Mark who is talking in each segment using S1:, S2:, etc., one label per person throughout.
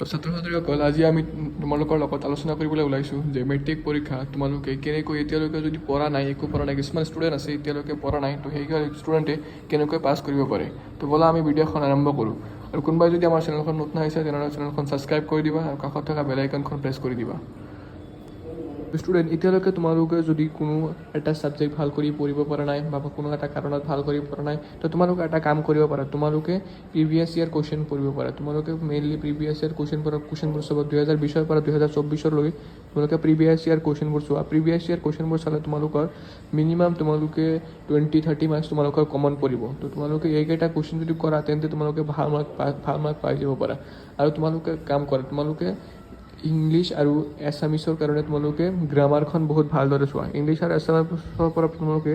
S1: তো ছাত্ৰ ছাত্ৰীসকল আজি আমি তোমালোকৰ লগত আলোচনা কৰিবলৈ ওলাইছোঁ যে মেট্ৰিক পৰীক্ষা তোমালোকে কেনেকৈ এতিয়ালৈকে যদি পঢ়া নাই একো পঢ়া নাই কিছুমান ষ্টুডেণ্ট আছে এতিয়ালৈকে পঢ়া নাই তো সেই ষ্টুডেণ্টে কেনেকৈ পাছ কৰিব পাৰে তো ব'লা আমি ভিডিঅ'খন আৰম্ভ কৰোঁ আৰু কোনোবাই যদি আমাৰ চেনেলখন নতুন আহিছে তেনেহ'লে চেনেলখন ছাবস্ক্ৰাইব কৰি দিবা আৰু কাষত থকা বেল আইকনখন প্ৰেছ কৰি দিবা ষ্টুডেণ্ট এতিয়ালৈকে তোমালোকে যদি কোনো এটা ছাবজেক্ট ভাল কৰি পঢ়িব পৰা নাই বা কোনো এটা কাৰণত ভাল কৰি পৰা নাই তো তোমালোকে এটা কাম কৰিব পাৰা তোমালোকে প্ৰিভিয়াছ ইয়াৰ কুৱেশ্যন পঢ়িব পাৰা তোমালোকে মেইনলি প্ৰিভিয়াছ ইয়াৰ কুৱেশ্যনবোৰ চাব 2020 পৰা 2024 তোমালোকে প্ৰিভিয়াছ ইয়াৰ কুৱেশ্যনবোৰ চোৱা প্ৰিভিয়াছ ইয়াৰ কুৱেশ্যনবোৰ চালে তোমালোকৰ মিনিমাম তোমালোকে 20-30 মাৰ্কছ তোমালোকৰ কমন পৰিব তো তোমালোকে এইকেইটা কুৱেশ্যন যদি কৰা তেন্তে তোমালোকে ভাল মাৰ্ক পাই যাব পাৰা আৰু তোমালোকে কাম কৰা তোমালোকে ইংলিছ আৰু এছামিছৰ কাৰণে তোমালোকে গ্ৰামাৰখন বহুত ভালদৰে চোৱা ইংলিছ আৰু এছামিছৰ পৰা তোমালোকে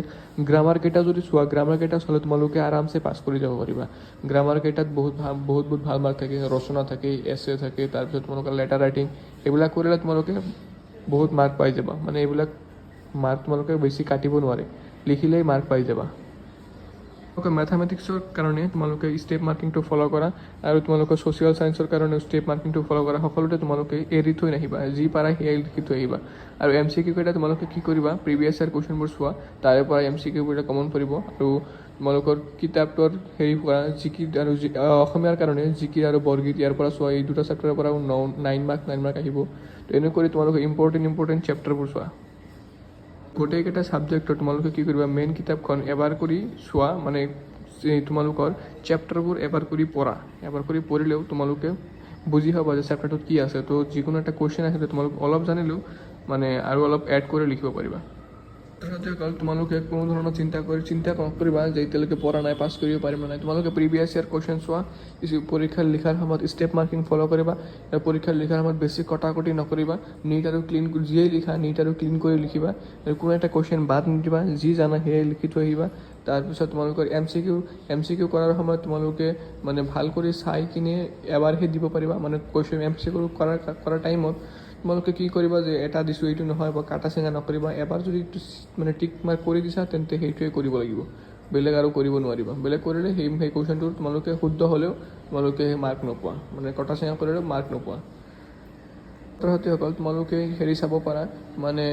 S1: গ্ৰামাৰকেইটা যদি চোৱা গ্ৰামাৰকেইটা চালে তোমালোকে আৰামছে পাছ কৰি যাব পাৰিবা গ্ৰামাৰকেইটাত বহুত ভাল মাৰ্ক থাকে ৰচনা থাকে এছে থাকে তাৰপিছত তোমালোকৰ লেটাৰ ৰাইটিং এইবিলাক কৰিলে তোমালোকে বহুত মাৰ্ক পাই যাবা মানে এইবিলাক মাৰ্ক তোমালোকে বেছি কাটিব নোৱাৰে লিখিলেই মাৰ্ক পাই যাবা মেথামেটিক্সৰ কাৰণে তোমালোকে ষ্টেপ মাৰ্কিংটো ফ'ল' কৰা আৰু তোমালোকৰ ছ'চিয়েল ছায়েন্সৰ কাৰণে ষ্টেপ মাৰ্কিংটো ফ'ল' কৰা সকলোতে তোমালোকে এৰি থৈ নাহিবা যি পাৰা সেয়াই লিখি থৈ আহিবা আৰু MCQ কেইটা তোমালোকে কি কৰিবা প্ৰিভিয়াছ ইয়াৰ কুৱেশ্যনবোৰ চোৱা তাৰে পৰা MCQ কেইটা কমন পৰিব আৰু তোমালোকৰ কিতাপটোৰ হেৰি কৰা জিকি আৰু অসমীয়াৰ কাৰণে জিকি আৰু বৰগীত ইয়াৰ পৰা চোৱা এই দুটা চেপ্টাৰৰ পৰা 9 মাৰ্ক আহিব তো এনেকৈ তোমালোকে ইম্পৰ্টেণ্ট চেপ্টাৰবোৰ চোৱা গোটেইকেইটা ছাবজেক্টত তোমালোকে কি কৰিবা মেইন কিতাপখন এবাৰ কৰি চোৱা মানে তোমালোকৰ চেপ্টাৰবোৰ এবাৰ কৰি পঢ়া এবাৰ কৰি পঢ়িলেও তোমালোকে বুজি পাবা যে চেপ্টাৰটোত কি আছে তো যিকোনো এটা কুৱেশ্যন আহিলে তোমালোকে অলপ জানিলেও মানে আৰু অলপ এড কৰি লিখিব পাৰিবা ছাত্ৰীসকল তোমালোকে কোনো ধৰণৰ চিন্তা নকৰিবা যে এতিয়ালৈকে পঢ়া নাই পাছ কৰিব পাৰিম নাই তোমালোকে প্ৰিভিয়াছ ইয়াৰ কুৱেশ্যন চোৱা পৰীক্ষা লিখাৰ সময়ত ষ্টেপ মাৰ্কিং ফ'ল' কৰিবা আৰু পৰীক্ষা লিখাৰ সময়ত বেছি কটাকটি নকৰিবা নিট আৰু ক্লিন যিয়েই লিখা নিট আৰু ক্লিন কৰি লিখিবা আৰু কোনো এটা কুৱেশ্যন বাদ নিদিবা যি জানা সেয়াই লিখি থৈ আহিবা তাৰপিছত তোমালোকৰ MCQ কৰাৰ সময়ত তোমালোকে মানে ভাল কৰি চাই কিনে এবাৰহে দিব পাৰিবা মানে কুৱেশ্যন MCQ কৰাৰ টাইমত তোমালোকে কি কৰিবা যে এটা দিছোঁ এইটো নহয় বা কাটা চিঙা নকৰিবা এবাৰ যদি মানে টিক মাৰ্ক কৰি দিছা তেন্তে সেইটোৱে কৰিব লাগিব বেলেগ আৰু কৰিব নোৱাৰিবা বেলেগ কৰিলে সেই কুৱেশ্যনটোৰ তোমালোকে শুদ্ধ হ'লেও তোমালোকে মাৰ্ক নোপোৱা মানে কটা চিঙা কৰিলেও মাৰ্ক নোপোৱা ছাত্ৰীসকল তোমালোকে হেৰি চাব পাৰা মানে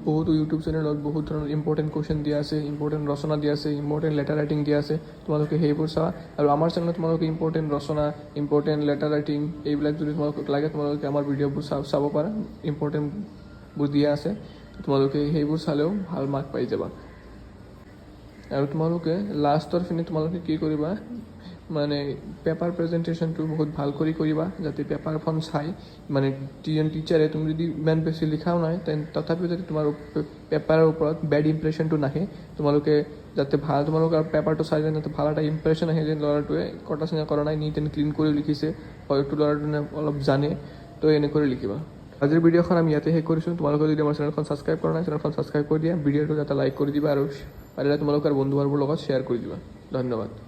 S1: বহুতো ইউটিউব চেনেলত বহুত ধৰণৰ ইম্পৰ্টেণ্ট কুৱেশ্যন দিয়া আছে ইম্পৰ্টেণ্ট ৰচনা দিয়া আছে ইম্পৰ্টেণ্ট লেটাৰ ৰাইটিং দিয়া আছে তোমালোকে সেইবোৰ চাবা আৰু আমাৰ চেনেলত তোমালোকে ইম্পৰ্টেণ্ট ৰচনা ইম্পৰ্টেণ্ট লেটাৰ ৰাইটিং এইবিলাক যদি তোমালোকক লাগে তোমালোকে আমাৰ ভিডিঅ'বোৰ চাব পাৰা ইম্পৰ্টেণ্টবোৰ দিয়া আছে তোমালোকে সেইবোৰ চালেও ভাল মাৰ্ক পাই যাবা আৰু তোমালোকে লাষ্টৰ পিনে তোমালোকে কি কৰিবা মানে পেপাৰ প্ৰেজেণ্টেশ্যনটো বহুত ভাল কৰি কৰিবা যাতে পেপাৰখন চাই মানে টিচাৰে তুমি যদি ইমান বেছি লিখাও নাই তথাপিও যাতে তোমাৰ পেপাৰৰ ওপৰত বেড ইম্প্ৰেশ্যনটো নাহে তোমালোকে যাতে ভাল তোমালোকৰ পেপাৰটো চাই যাতে ভাল এটা ইম্প্ৰেশ্যন আহে যে ল'ৰাটোৱে কটা চিঙা কৰা নাই নিট এণ্ড ক্লিন কৰি লিখিছে হয়তো ল'ৰাটোৱে অলপ জানে তো এনেকৈ লিখিবা আজিৰ ভিডিঅ'খন আমি ইয়াতে শেষ কৰিছোঁ তোমালোকে যদি আমাৰ চেনেলখন ছাবস্ক্ৰাইব কৰা নাই চেনেলখন ছাবস্ক্ৰাইব কৰি দিয়া ভিডিঅ'টো যাতে লাইক কৰি দিবা আৰু পাৰিলে তোমালোকৰ বন্ধু বান্ধৱৰ লগত শ্বেয়াৰ কৰি দিবা ধন্যবাদ